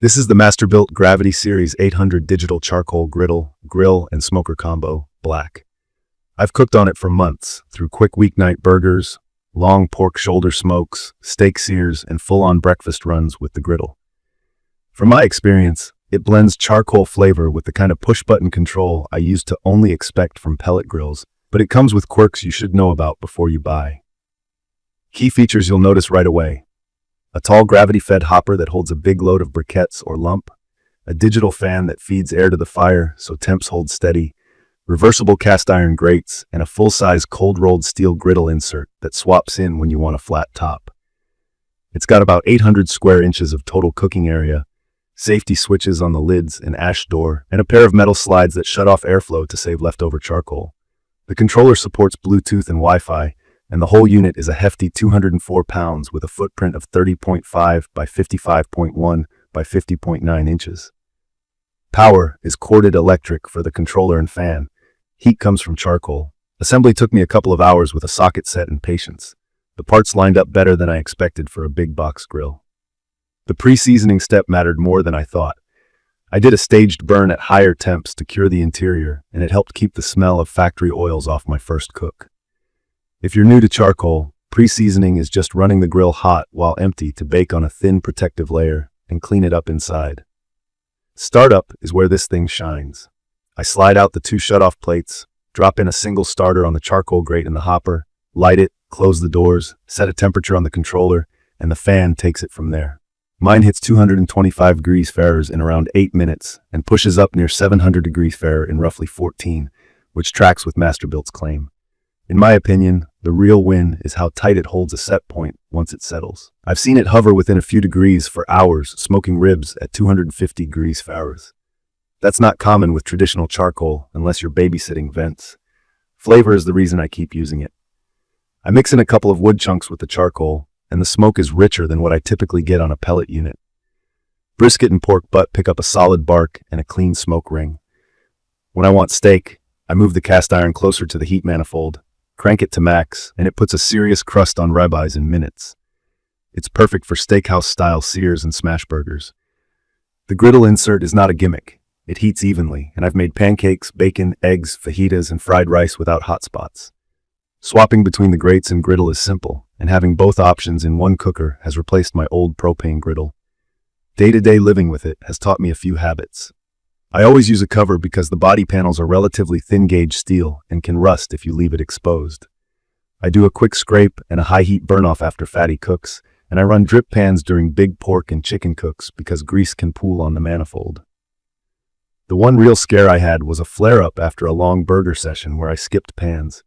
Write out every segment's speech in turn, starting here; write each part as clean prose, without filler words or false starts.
This is the Masterbuilt Gravity Series 800 digital charcoal griddle, grill, and smoker combo, black. I've cooked on it for months, through quick weeknight burgers, long pork shoulder smokes, steak sears, and full-on breakfast runs with the griddle. From my experience, it blends charcoal flavor with the kind of push-button control I used to only expect from pellet grills, but it comes with quirks you should know about before you buy. Key features you'll notice right away: a tall gravity-fed hopper that holds a big load of briquettes or lump, a digital fan that feeds air to the fire so temps hold steady, reversible cast iron grates, and a full-size cold-rolled steel griddle insert that swaps in when you want a flat top. It's got about 800 square inches of total cooking area, safety switches on the lids and ash door, and a pair of metal slides that shut off airflow to save leftover charcoal. The controller supports Bluetooth and Wi-Fi, and the whole unit is a hefty 204 pounds with a footprint of 30.5 by 55.1 by 50.9 inches. Power is corded electric for the controller and fan. Heat comes from charcoal. Assembly took me a couple of hours with a socket set and patience. The parts lined up better than I expected for a big box grill. The pre-seasoning step mattered more than I thought. I did a staged burn at higher temps to cure the interior, and it helped keep the smell of factory oils off my first cook. If you're new to charcoal, pre-seasoning is just running the grill hot while empty to bake on a thin protective layer and clean it up inside. Startup is where this thing shines. I slide out the two shutoff plates, drop in a single starter on the charcoal grate in the hopper, light it, close the doors, set a temperature on the controller, and the fan takes it from there. Mine hits 225 degrees Fahrenheit in around 8 minutes and pushes up near 700 degrees Fahrenheit in roughly 14, which tracks with Masterbuilt's claim. In my opinion, the real win is how tight it holds a set point once it settles. I've seen it hover within a few degrees for hours, smoking ribs at 250 degrees Fahrenheit. That's not common with traditional charcoal unless you're babysitting vents. Flavor is the reason I keep using it. I mix in a couple of wood chunks with the charcoal, and the smoke is richer than what I typically get on a pellet unit. Brisket and pork butt pick up a solid bark and a clean smoke ring. When I want steak, I move the cast iron closer to the heat manifold, crank it to max, and it puts a serious crust on ribeyes in minutes. It's perfect for steakhouse-style sears and smash burgers. The griddle insert is not a gimmick. It heats evenly, and I've made pancakes, bacon, eggs, fajitas, and fried rice without hot spots. Swapping between the grates and griddle is simple, and having both options in one cooker has replaced my old propane griddle. Day-to-day living with it has taught me a few habits. I always use a cover because the body panels are relatively thin-gauge steel and can rust if you leave it exposed. I do a quick scrape and a high-heat burn-off after fatty cooks, and I run drip pans during big pork and chicken cooks because grease can pool on the manifold. The one real scare I had was a flare-up after a long burger session where I skipped pans.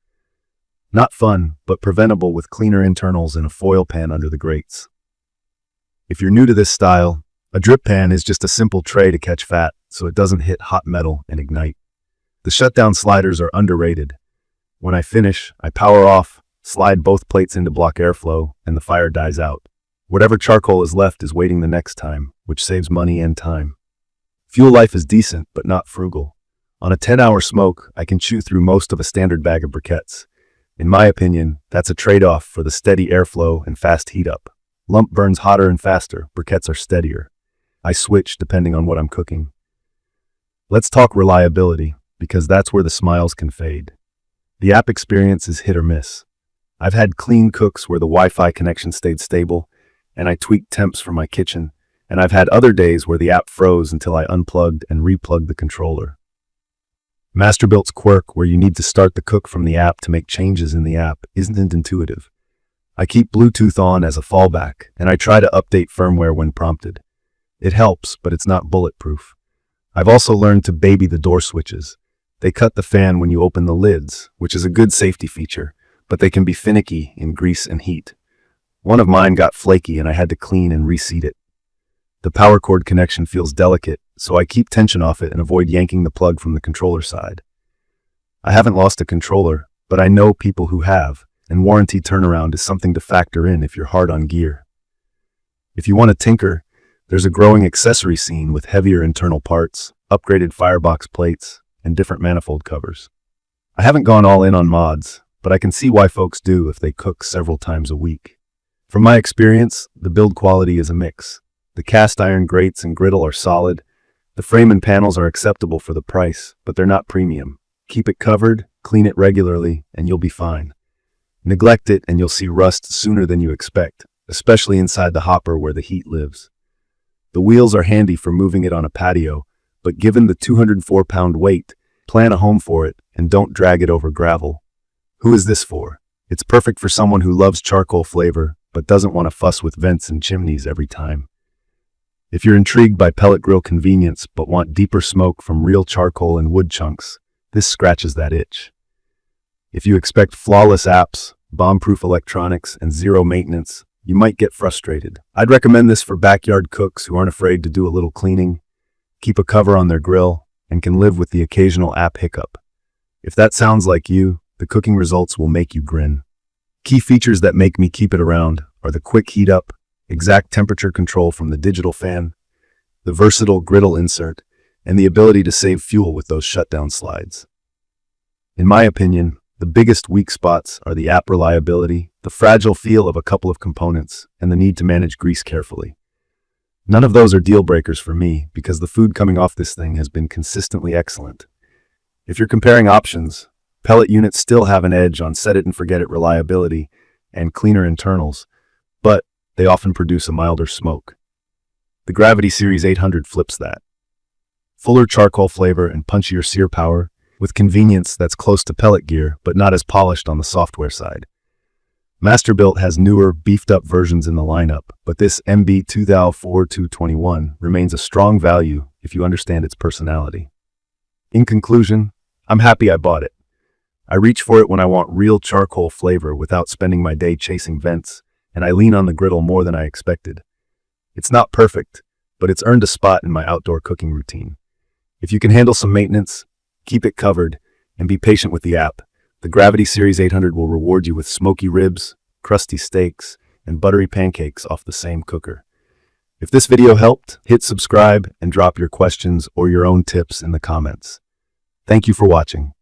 Not fun, but preventable with cleaner internals and a foil pan under the grates. If you're new to this style, a drip pan is just a simple tray to catch fat so it doesn't hit hot metal and ignite. The shutdown sliders are underrated. When I finish, I power off, slide both plates in to block airflow, and the fire dies out. Whatever charcoal is left is waiting the next time, which saves money and time. Fuel life is decent, but not frugal. On a 10-hour smoke, I can chew through most of a standard bag of briquettes. In my opinion, that's a trade-off for the steady airflow and fast heat up. Lump burns hotter and faster, briquettes are steadier. I switch depending on what I'm cooking. Let's talk reliability, because that's where the smiles can fade. The app experience is hit or miss. I've had clean cooks where the Wi-Fi connection stayed stable, and I tweaked temps for my kitchen, and I've had other days where the app froze until I unplugged and replugged the controller. Masterbuilt's quirk, where you need to start the cook from the app to make changes in the app, isn't intuitive. I keep Bluetooth on as a fallback, and I try to update firmware when prompted. It helps, but it's not bulletproof. I've also learned to baby the door switches. They cut the fan when you open the lids, which is a good safety feature, but they can be finicky in grease and heat. One of mine got flaky and I had to clean and reseat it. The power cord connection feels delicate, so I keep tension off it and avoid yanking the plug from the controller side. I haven't lost a controller, but I know people who have, and warranty turnaround is something to factor in if you're hard on gear. If you want to tinker, there's a growing accessory scene with heavier internal parts, upgraded firebox plates, and different manifold covers. I haven't gone all in on mods, but I can see why folks do if they cook several times a week. From my experience, the build quality is a mix. The cast iron grates and griddle are solid. The frame and panels are acceptable for the price, but they're not premium. Keep it covered, clean it regularly, and you'll be fine. Neglect it and you'll see rust sooner than you expect, especially inside the hopper where the heat lives. The wheels are handy for moving it on a patio, but given the 204-pound weight, plan a home for it and don't drag it over gravel. Who is this for? It's perfect for someone who loves charcoal flavor, but doesn't want to fuss with vents and chimneys every time. If you're intrigued by pellet grill convenience but want deeper smoke from real charcoal and wood chunks, this scratches that itch. If you expect flawless apps, bomb-proof electronics, and zero maintenance, you might get frustrated. I'd recommend this for backyard cooks who aren't afraid to do a little cleaning, keep a cover on their grill, and can live with the occasional app hiccup. If that sounds like you, the cooking results will make you grin. Key features that make me keep it around are the quick heat up, exact temperature control from the digital fan, the versatile griddle insert, and the ability to save fuel with those shutdown slides. In my opinion, the biggest weak spots are the app reliability, the fragile feel of a couple of components, and the need to manage grease carefully. None of those are deal breakers for me because the food coming off this thing has been consistently excellent. If you're comparing options, pellet units still have an edge on set-it-and-forget-it reliability and cleaner internals, but they often produce a milder smoke. The Gravity Series 800 flips that. Fuller charcoal flavor and punchier sear power, with convenience that's close to pellet gear but not as polished on the software side. Masterbuilt has newer, beefed-up versions in the lineup, but this MB20040221 remains a strong value if you understand its personality. In conclusion, I'm happy I bought it. I reach for it when I want real charcoal flavor without spending my day chasing vents, and I lean on the griddle more than I expected. It's not perfect, but it's earned a spot in my outdoor cooking routine. If you can handle some maintenance, keep it covered, and be patient with the app, the Gravity Series 800 will reward you with smoky ribs, crusty steaks, and buttery pancakes off the same cooker. If this video helped, hit subscribe and drop your questions or your own tips in the comments. Thank you for watching.